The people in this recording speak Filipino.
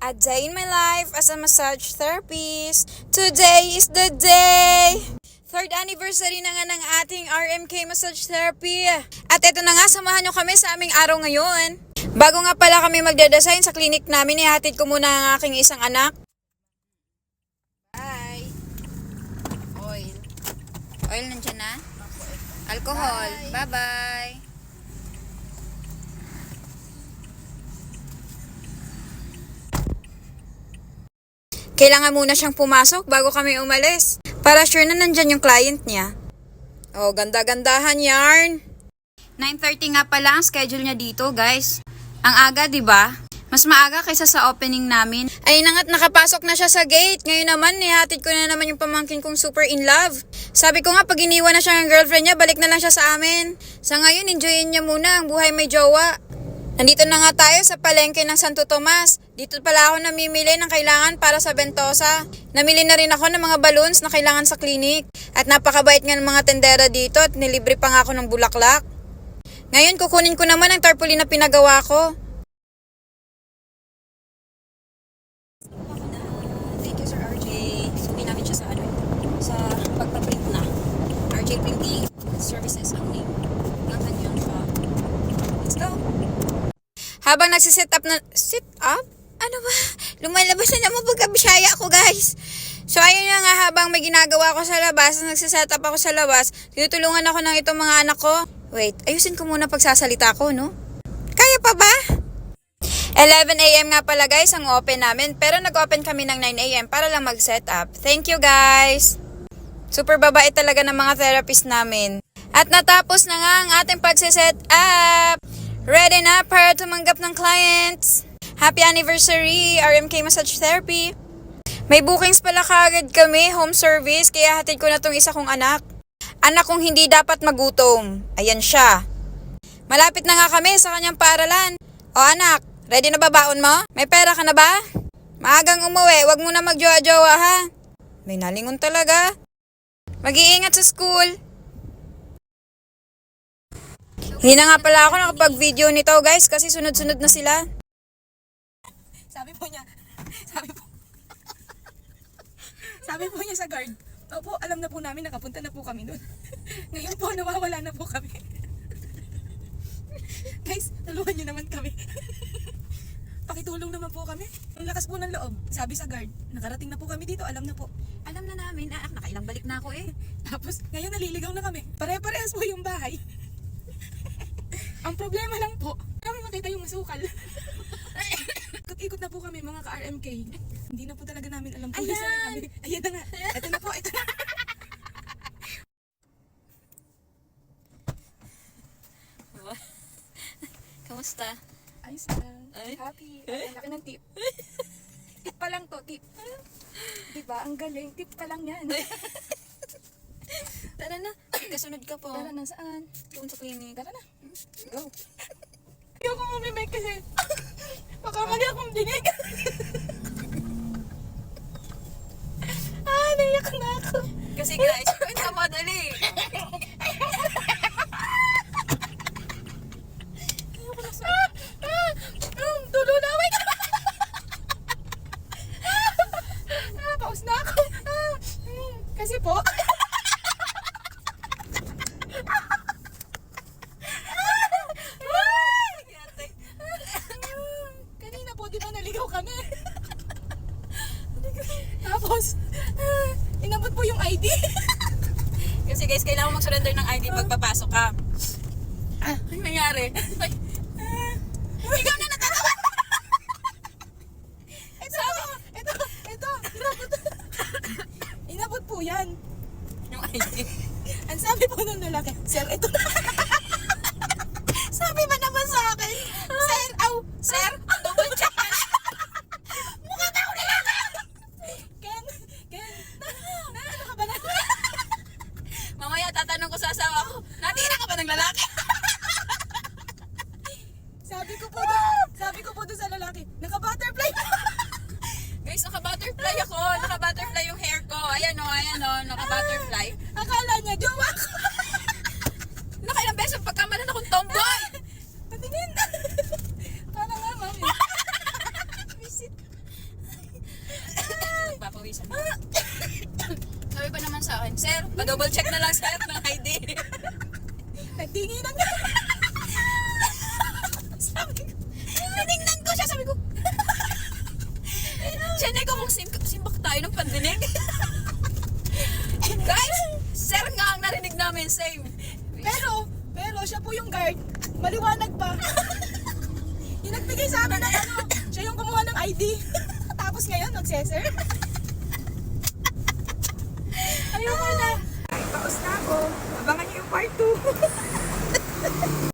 A day in my life as a massage therapist. Today is the day! Third anniversary na nga ng ating RMK Massage Therapy. At eto na nga, samahan nyo kami sa aming araw ngayon. Bago nga pala kami magdedesign sa clinic namin, ihatid ko muna ang aking isang anak. Bye! Oil. Oil nandiyan na? Alcohol. Bye-bye! Kailangan muna siyang pumasok bago kami umalis. Para sure na nandyan yung client niya. Oh, ganda-gandahan yarn. 9:30 nga pala ang schedule niya dito, guys. Ang aga, 'di ba? Mas maaga kaysa sa opening namin. Ay nangat nakapasok na siya sa gate. Ngayon naman, nihatid ko na naman yung pamangkin kong super in love. Sabi ko nga, pag iniwan na siya ng girlfriend niya, balik na lang siya sa amin. Sa ngayon, enjoyin niya muna ang buhay may jowa. Nandito na nga tayo sa palengke ng Santo Tomas. Dito pala ako namimili ng kailangan para sa Ventosa. Namili na rin ako ng mga balloons na kailangan sa clinic. At napakabait nga ng mga tendera dito at nilibre pa nga ako ng bulaklak. Ngayon kukunin ko naman ang tarpaulin na pinagawa ko. Thank you Sir RJ. Subi namin siya sa pagpaprint na. RJ Printing Services ang name ng kanyang shop. Let's go! Habang nagsiset up na... Sit up? Ano ba? Lumalabas na naman pagkabisaya ko, guys. So, ayun na nga, habang may ginagawa ko sa labas, nagsiset up ako sa labas, tinutulungan ako ng itong mga anak ko. Wait, ayusin ko muna pagsasalita ko, no? Kaya pa ba? 11 a.m. nga pala, guys, ang open namin. Pero nag-open kami ng 9 a.m. para lang mag-set up. Thank you, guys. Super babae talaga ng mga therapist namin. At natapos na nga ang ating pagsiset up. Ready na para tumanggap ng clients. Happy anniversary, RMK Massage Therapy. May bookings pala kaagad kami, home service, kaya hatid ko na tong isa kong anak. Anak kong hindi dapat magutom. Ayan siya. Malapit na nga kami sa kanyang paaralan. O anak, ready na ba baon mo? May pera ka na ba? Maagang umuwi, wag mo na magjowa-jowa ha. May nalingon talaga. Mag-iingat sa school. Hindi na nga pala ako nakapag-video nito, guys, kasi sunod-sunod na sila. Sabi po niya sa guard, opo, alam na po namin, nakapunta na po kami doon. Ngayon po, nawawala na po kami. Guys, tulungan niyo naman kami. Pakitulong naman po kami. Ang lakas po ng loob. Sabi sa guard, nakarating na po kami dito, alam na po. Alam na namin, nakailang balik na ako eh. Tapos, ngayon naliligaw na kami. Pare-parehas po yung bahay. Ang problema lang po, namin makita yung masukal. Ikot-ikot na po kami mga ka-RMK. Hindi na po talaga namin alam kung saan na kami. Ayan na nga. Ito na po, ito na. Kamusta? Ayos na. Happy. Ang laki ng tip. Tip pa lang to, tip. Diba? Ang galing. Tip pa lang yan. Tara na, kasunod ka po. Tara na, saan? Doon sa clinic. Tara na. Go. Ayoko mamimik kasi baka mali akong dinig. Naiyak na ako. Kasi guys, hindi madali. Ayoko na sa... Tulo na, wait. Paus na ako. Kasi po... Kanina po, di ba naligaw kami? Tapos, inabot po yung ID. Kasi guys, kailangan mo mag-surrender ng ID pagpapasok ka. Ano nangyari? Ikaw na natatawa! Ito, inabot po yan. Yung ID. Ang sabi po ng lalaki, sir, ito na. Sabi ba naman sa akin, sir, Double check ka na! mukha na ako lalaki. Ken, ano ka ba na? Mamaya tatanong ko sa asawa ko, natira ka ba ng lalaki? Sabi ko po doon sa lalaki, naka-butterfly. Guys, naka-butterfly ako. Naka-butterfly yung hair ko. Ayan o, naka-butterfly. Akala niya, jowa ko. Nakailang beses pagkamalan akong tomboy! Patingin. Para nga, mami. Visit. pinapawisan. Sabi pa naman sa akin, sir, pa-double check na lang sir ng ID. Nagtingi na nga. Sabi ko, Tinignan ko siya, sabi ko. Siya ko kung simbak tayo ng pandinig. Guys, sir nga ang narinig namin, same. pero siya po yung guard. Maliwanag pa. Yung nagbigay sa amin ng ano, siya yung kumuha ng ID. Tapos ngayon, nag-sensor. Ayoko na. Ay, paus na ako. Abangan niyo yung part 2.